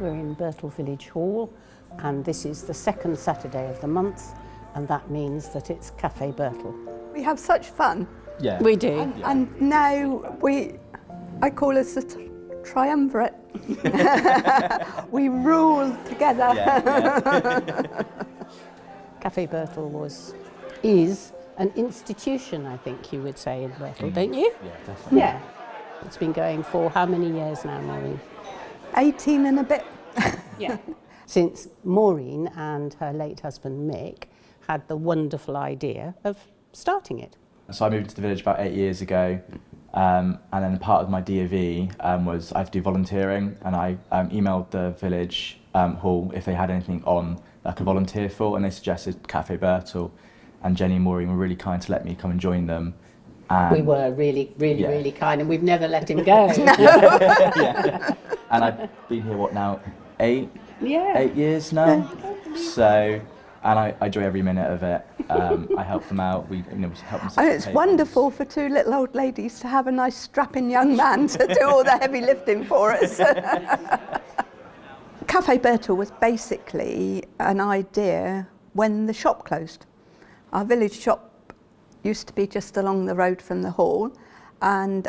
We're in Burtle Village Hall, and this is the second Saturday of the month, and that means that it's Café Burtle. We have such fun. Yeah. We do. And now I call us the triumvirate. We rule together. Café Burtle is an institution, I think you would say, in Burtle, don't you? Yeah, definitely. Yeah. It's been going for how many years now, Maureen? 18 and a bit. Yeah. Since Maureen and her late husband Mick had the wonderful idea of starting it. So I moved to the village about 8 years ago, and then part of my DOV was I had to do volunteering, and I emailed the village hall if they had anything on that I could volunteer for, and they suggested Café Burtle, and Jenny and Maureen were really kind to let me come and join them. We were really kind, and we've never let him go. Yeah. And I've been here, what now, 8 years now? So, and I enjoy every minute of it. I help them out. We help them set And it's tables. wonderful for two little old ladies to have a nice strapping young man to do all the heavy lifting for us. Café Burtle was basically an idea when the shop closed. Our village shop used to be just along the road from the hall, and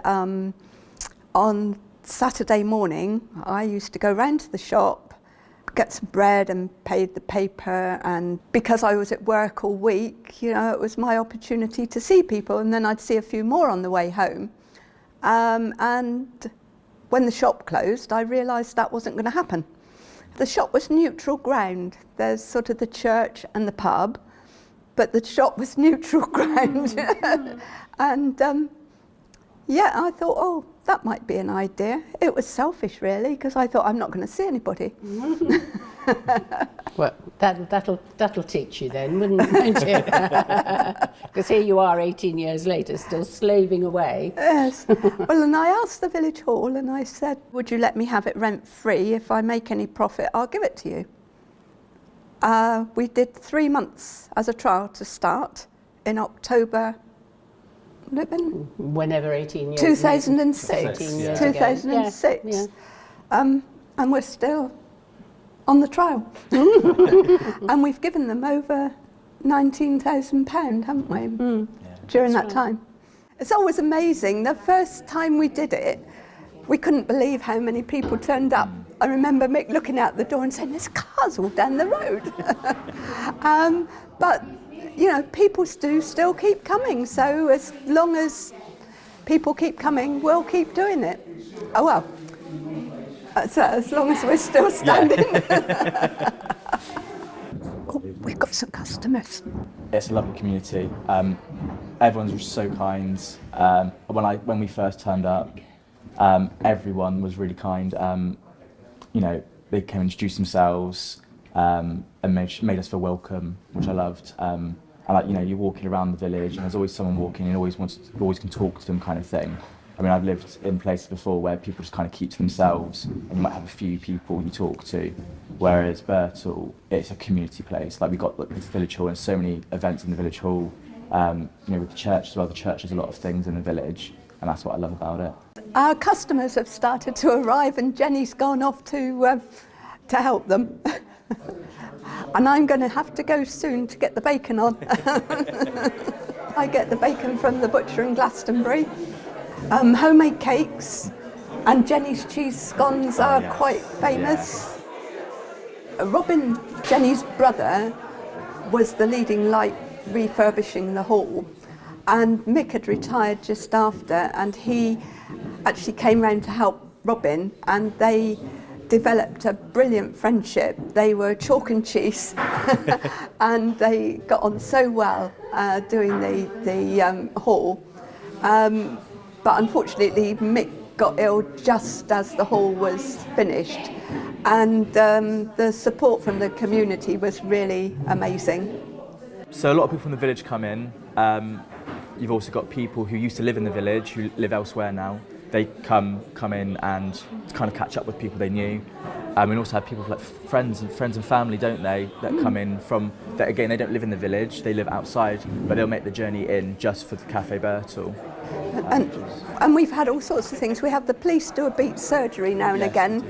on Saturday morning I used to go round to the shop, get some bread and paid the paper, and because I was at work all week, you know, it was my opportunity to see people, and then I'd see a few more on the way home. And when the shop closed, I realised that wasn't going to happen. The shop was neutral ground. There's sort of the church and the pub, but the shop was neutral ground. And I thought, oh, that might be an idea. It was selfish, really, because I thought I'm not going to see anybody. Well, that'll teach you then, wouldn't it? Because here you are 18 years later, still slaving away. Yes. Well, and I asked the village hall, and I said, would you let me have it rent-free? If I make any profit, I'll give it to you. We did 3 months as a trial to start in October. Whenever 18 years 2006. 18 years 2006. Yeah. And we're still on the trial. And we've given them over £19,000, haven't we? During that time. It's always amazing. The first time we did it, we couldn't believe how many people turned up. I remember Mick looking out the door and saying, there's cars all down the road. But you know, people do still keep coming, so as long as people keep coming, we'll keep doing it. Oh well, so as long as we're still standing. Oh, we've got some customers. It's a lovely community. Everyone's so kind. When we first turned up, everyone was really kind. You know, they came and introduced themselves and made us feel welcome, which I loved. And like, you know, you're walking around the village and there's always someone walking and you always can talk to them, kind of thing. I mean, I've lived in places before where people just kind of keep to themselves and you might have a few people you talk to, whereas Burtle, it's a community place. Like, we've got the village hall and so many events in the village hall. You know, with the church as well, the church does a lot of things in the village, and that's what I love about it. Our customers have started to arrive and Jenny's gone off to help them. And I'm going to have to go soon to get the bacon on. I get the bacon from the butcher in Glastonbury. Homemade cakes and Jenny's cheese scones are quite famous. Robin, Jenny's brother, was the leading light refurbishing the hall, and Mick had retired just after, and he actually came round to help Robin, and they developed a brilliant friendship. They were chalk and cheese and they got on so well doing the hall. But unfortunately Mick got ill just as the hall was finished, and the support from the community was really amazing. So a lot of people from the village come in. You've also got people who used to live in the village who live elsewhere now. They come in and kind of catch up with people they knew. We also have people like friends and family, don't they, that come in from, that again, they don't live in the village, they live outside, but they'll make the journey in just for the Café Burtle. And we've had all sorts of things. We have the police do a beat surgery now and Yes, again.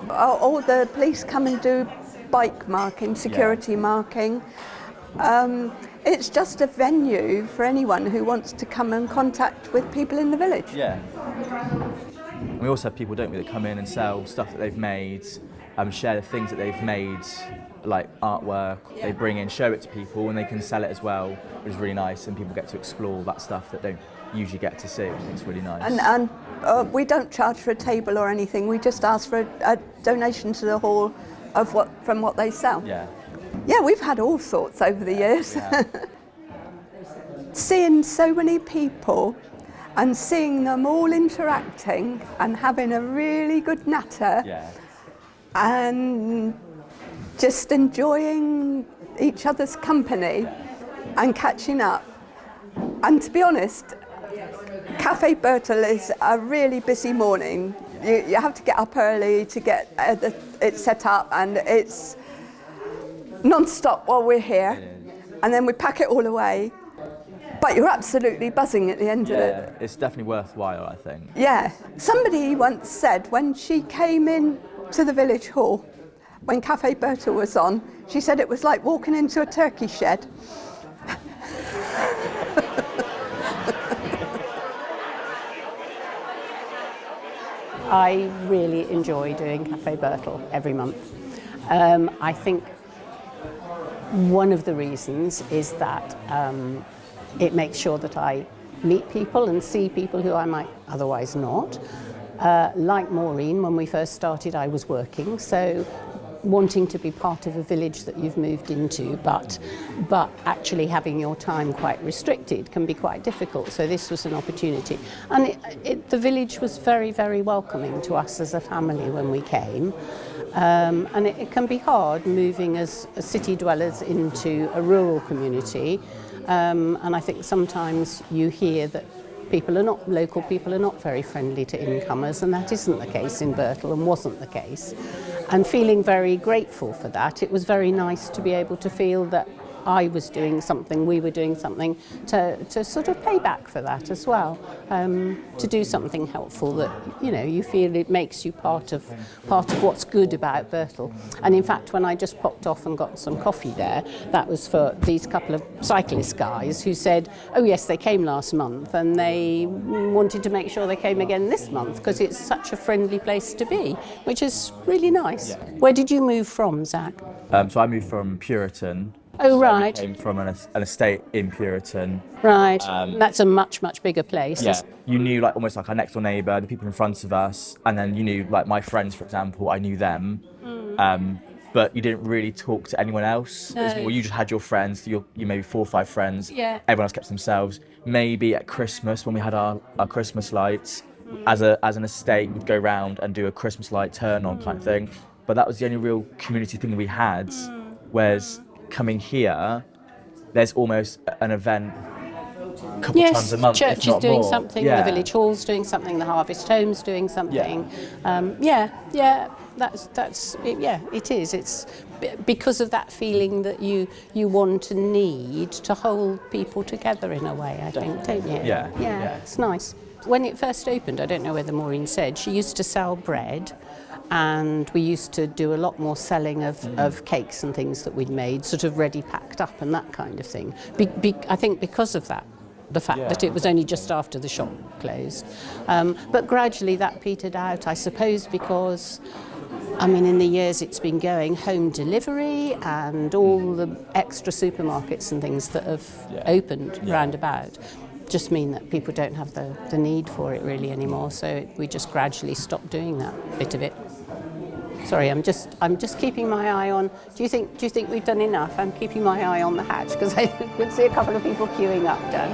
All the police come and do bike marking, security marking. It's just a venue for anyone who wants to come and contact with people in the village. Yeah. We also have people, don't we, that come in and sell stuff that they've made, share the things that they've made, like artwork. They bring in, show it to people, and they can sell it as well, which is really nice. And people get to explore that stuff that don't usually get to see, which I think is really nice. And we don't charge for a table or anything. We just ask for a donation to the hall of from what they sell. Yeah. Yeah, we've had all sorts over the years. Yeah. Seeing so many people and seeing them all interacting and having a really good natter, Yeah. and just enjoying each other's company and catching up. And to be honest, Café Burtle is a really busy morning. You have to get up early to get it set up, and it's non-stop while we're here, and then we pack it all away. But you're absolutely buzzing at the end of it. Yeah, it's definitely worthwhile, I think. Yeah. Somebody once said when she came in to the village hall, when Café Burtle was on, she said it was like walking into a turkey shed. I really enjoy doing Café Burtle every month. I think one of the reasons is that it makes sure that I meet people and see people who I might otherwise not. Like Maureen, when we first started, I was working, so wanting to be part of a village that you've moved into, but actually having your time quite restricted can be quite difficult. So this was an opportunity, and the village was very, very welcoming to us as a family when we came. And it can be hard moving as city dwellers into a rural community, and I think sometimes you hear that local people are not very friendly to incomers, and that isn't the case in Burtle and wasn't the case. And feeling very grateful for that, it was very nice to be able to feel that I was doing something, we were doing something to sort of pay back for that as well, to do something helpful that, you know, you feel it makes you part of what's good about Burtle. And in fact, when I just popped off and got some coffee there, that was for these couple of cyclist guys who said, oh yes, they came last month and they wanted to make sure they came again this month because it's such a friendly place to be, which is really nice. Yeah. Where did you move from, Zach? So I moved from Puriton. Oh, right. I came from an estate in Puriton. Right. That's a much, much bigger place. Yeah. You knew like almost like our next door neighbour, the people in front of us, and then you knew like my friends, for example, I knew them. But you didn't really talk to anyone else. No. It was more, you just had your friends, you maybe 4 or 5 friends. Yeah. Everyone else kept to themselves. Maybe at Christmas when we had our Christmas lights, as an estate, we'd go round and do a Christmas light turn on kind of thing. But that was the only real community thing we had. Whereas coming here, there's almost an event a couple times a month, church if not is doing more. something, Yeah. the village hall's doing something, the harvest home's doing something. It is. It's because of that feeling that you want and need to hold people together in a way, I think, don't you? Yeah. It's nice. When it first opened, I don't know whether Maureen said, she used to sell bread, and we used to do a lot more selling of cakes and things that we'd made, sort of ready packed up and that kind of thing. I think because of that, the fact that it was only just after the shop closed. But gradually that petered out, I suppose, because, I mean, in the years it's been going, home delivery and all the extra supermarkets and things that have opened round about just mean that people don't have the need for it really anymore. So we just gradually stopped doing that bit of it. Sorry, I'm just keeping my eye on. Do you think we've done enough? I'm keeping my eye on the hatch because I could see a couple of people queuing up, Dan.